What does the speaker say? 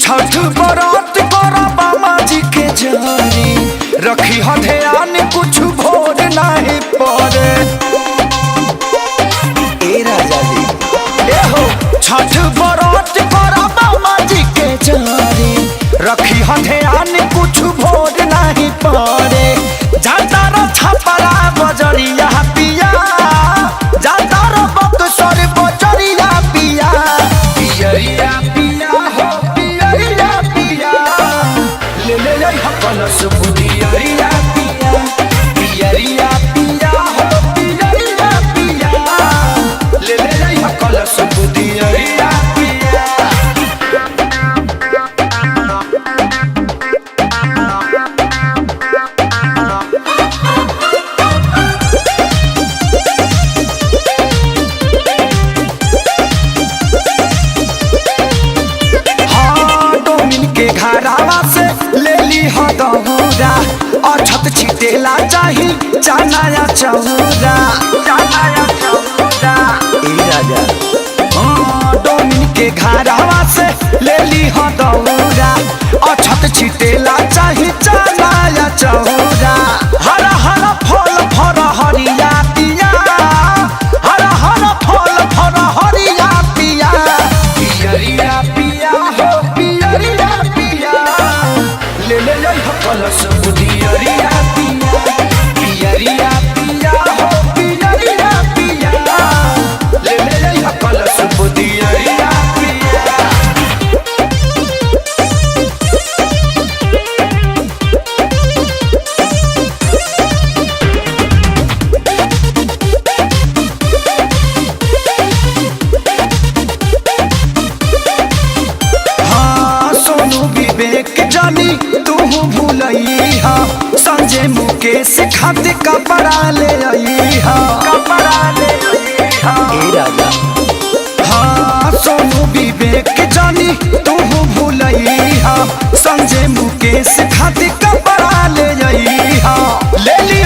छठ बरात करबा माजी के जानी रखी ह ध्यान कुछ भोर नहीं पड़े। ए राजा जी ए हो छठ बरात करबा माजी के जानी रखी ह ध्यान कुछ भोर नहीं पड़े। जाता रो छपरा बजरिया पिया जाता रो बक्सर बजरिया पिया पियरिया पिया हो कलश बुदियरिया पिया पियरिया पिया हो पियरिया पिया ले ले जाई कलश बुदियरिया पिया। हाँ डोमिन के घरावा से ले ली हो दहुरा और छत छिटेला चाही जाना या चौरा ए राजा हाँ डोमिन के घरावा से ले ली हो दहुरा और छत छिटेला चाही जाना या चौरा। हरा हरा फल फर हरिया पिया हरा हरा फल फर हरिया पिया पियरिया पिया हो पियरिया पिया ले ले जाई कलश बुदियरिया पिया पियरिया पिया हो पियरिया पिया ले ले जाई कलश बुदियरिया पिया। हाँ सोनू विवेक जानी तू भूलई हा संजय मुकेश खातिर कपड़ा ले आई हा ए राजा हाँ सोनू विवेक जानी तू भूलई हा संजय मुकेश खातिर कपड़ा ले आई हा ले ली